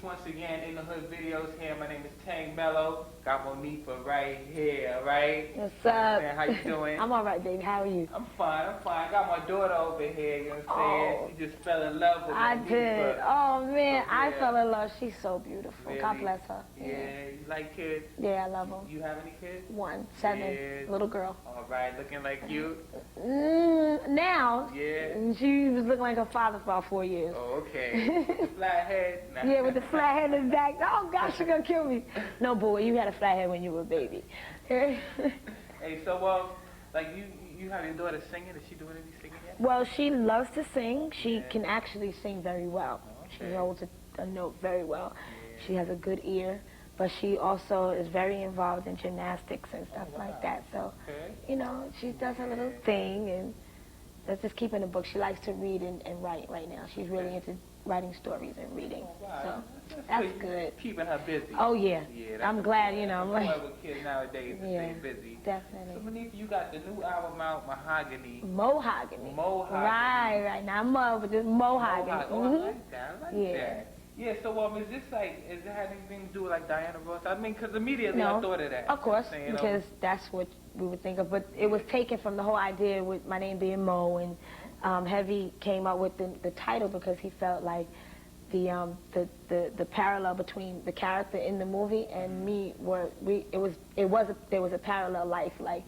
Once again, in the hood videos here. My name is Tang Mello. Got Monifah right here, right? What's up? How you doing? I'm all right, baby. How are you? I'm fine. Got my daughter over here, you know what I'm saying? She just fell in love with I Monifah. did. Oh, man. So, I fell in love. She's so beautiful. Really? God bless her. Yeah. You like kids? Yeah, I love them. You have any kids? 7, Yeah. little girl. All right. Looking like you? Now, Yeah. she was looking like her father for about 4 years. Oh, okay. With the flat head? Nah. Yeah, with the flat head in the back. Oh, gosh, she's going to kill me. No, boy, you had a flat head when you were a baby. Hey, so, like, you have your daughter singing? Is she doing any singing yet? Well, she loves to sing. She can actually sing very well. Okay. She holds a note very well. Yeah. She has a good ear, but she also is very involved in gymnastics and stuff like that. So, you know, she does her little thing, and that's just keeping a book. She likes to read and write right now. She's really into writing stories and reading. So that's good. Keeping her busy. Oh, yeah. Yeah, I'm glad, you know. I'm like, with kids nowadays to stay busy. Definitely. So, Monifah, you got the new album out, Mahogany. Mahogany. Mahogany. Right. Now I'm up with this mahogany. Oh, I like that. I like Yeah. that. Yeah, so is this like, is it had anything to do with like Diana Ross? I mean, because immediately No, I thought of that. Of course, saying, because that's what we would think of. But it was taken from the whole idea with my name being Mo, and Heavy came up with the title because he felt like the parallel between the character in the movie and me there was a parallel life. Like,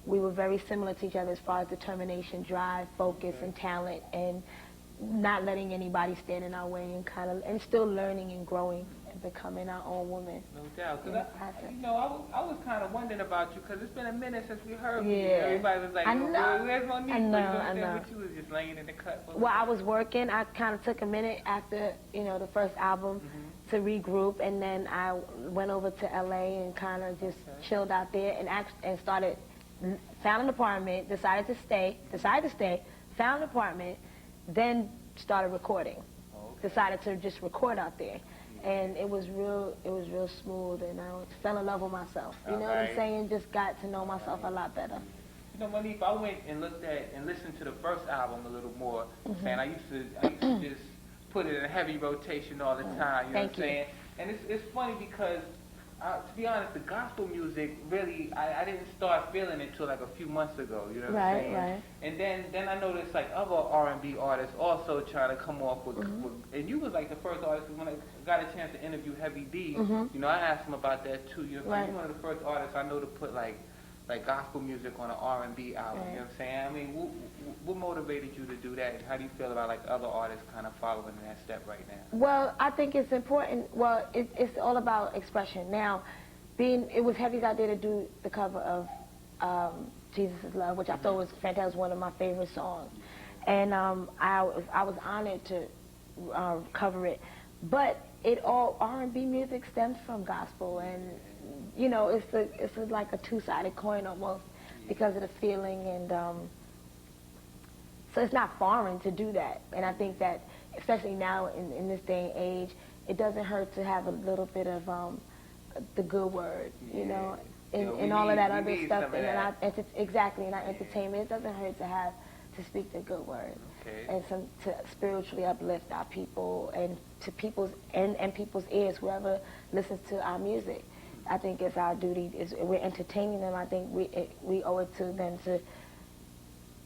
we were very similar to each other as far as determination, drive, focus, and talent, and not letting anybody stand in our way, and still learning and growing and becoming our own woman. No doubt. Cause I was kind of wondering about you because it's been a minute since we heard from you. Yeah. Everybody was like, I know. where's Monifah? I know. But you was just laying in the cut. Well, I was working. I kind of took a minute after, the first album to regroup, and then I went over to LA and kind of just chilled out there and found an apartment, decided to stay, found an apartment, then started recording. Decided to just record out there. And it was real smooth, and I fell in love with myself. You know what I'm saying? Just got to know myself a lot better. You know, Monifah, I went and looked at and listened to the first album a little more, and I used to just put it in heavy rotation all the time. You know what I'm saying? And it's funny because, to be honest, the gospel music really, I didn't start feeling it until like a few months ago. You know what I'm saying? Right. And then I noticed like other R&B artists also trying to come off with, and you was like the first artist when I got a chance to interview Heavy D. You know, I asked him about that too. You know, you're one of the first artists I know to put like gospel music on an R&B album. You know what I'm saying? I mean, what motivated you to do that? How do you feel about like other artists kind of following that step right now? Well, I think it's important. Well, it's all about expression. Now, it was Heavy's idea to do the cover of Jesus is Love, which I thought was fantastic. It was one of my favorite songs, and I was honored to cover it. But R&B music stems from gospel, and it's like a two-sided coin almost because of the feeling, and so it's not foreign to do that. And I think that, especially now in this day and age, it doesn't hurt to have a little bit of the good word, and all of that other stuff. And exactly, in our entertainment, it doesn't hurt to speak the good word, and to spiritually uplift our people and to people's ears, whoever listens to our music. I think it's our duty. We're entertaining them. I think we owe it to them to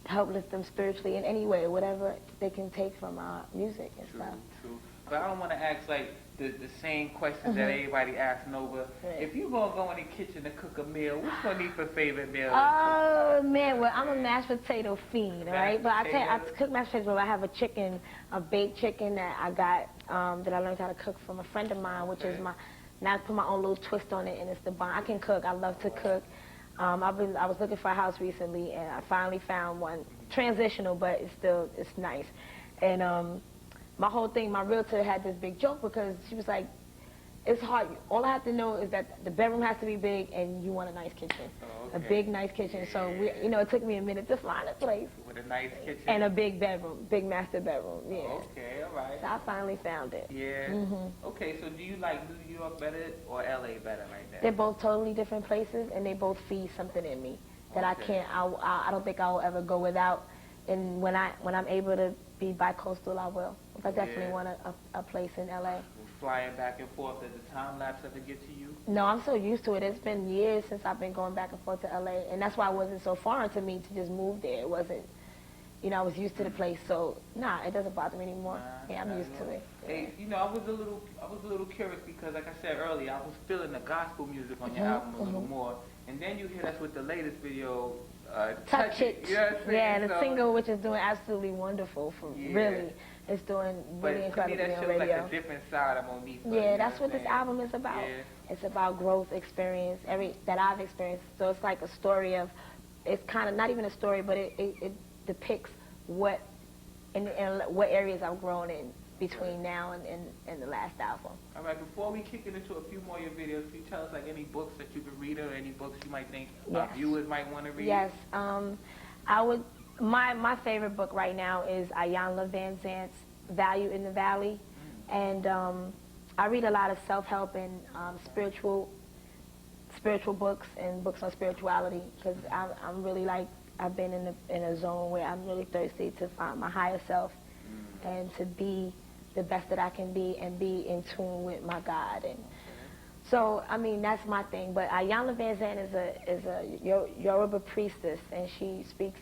help lift them spiritually in any way, whatever they can take from our music and stuff. True. But I don't want to ask like the same questions that everybody asks Nova. If you're gonna go in the kitchen to cook a meal, what's Monifah's favorite meal? Oh man, well I'm a mashed potato fiend, all right? But I cook mashed potatoes. But I have a baked chicken that I got that I learned how to cook from a friend of mine, which is now I put my own little twist on it, and it's the bomb. I can cook. I love to cook. I was looking for a house recently, and I finally found one. Transitional, but it's nice. And my whole thing, my realtor had this big joke because she was like, it's hard. All I have to know is that the bedroom has to be big, and you want a nice kitchen. A big, nice kitchen. So, it took me a minute to find a place. With a nice kitchen. And a big bedroom, big master bedroom, yeah. Okay, all right. So I finally found it. Yeah. Okay, so do you like New York better or LA better right now? They're both totally different places, and they both feed something in me that I don't think I will ever go without. And when I'm able to be bi-coastal, I will. But I definitely want a place in LA. flying back and forth. Does the time lapse ever get to you? No, I'm so used to it. It's been years since I've been going back and forth to LA, and that's why it wasn't so foreign to me to just move there. It wasn't, you know, I was used to the place, so nah, it doesn't bother me anymore. Yeah, I'm used to it. Hey, you know, I was a little curious because, like I said earlier, I was feeling the gospel music on your album a little more, and then you hit us with the latest video, Touch It. You know what I'm saying? Yeah, the single, which is doing absolutely wonderful for really. It's doing really incredibly on radio. But to me, that shows like a different side of Monifah. Yeah, that's what this album is about. Yeah. It's about growth, experience, that I've experienced. So it's like a story of, it's kind of not even a story, but it depicts what what areas I've grown in between now and the last album. All right, before we kick it into a few more of your videos, can you tell us like any books that you could read or any books you might think our viewers might want to read? Yes, I would. My favorite book right now is Iyanla Vanzant's Value in the Valley, and I read a lot of self-help and spiritual books and books on spirituality because I'm really like I've been in a zone where I'm really thirsty to find my higher self and to be the best that I can be and be in tune with my God. And so I mean that's my thing. But Iyanla Vanzant is a Yoruba priestess, and she speaks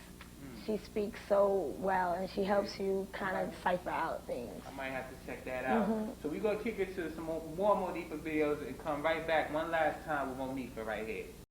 so well, and she helps you kind of cipher out things. I might have to check that out. So we're going to kick it to some more Monifah videos and come right back one last time with Monifah right here.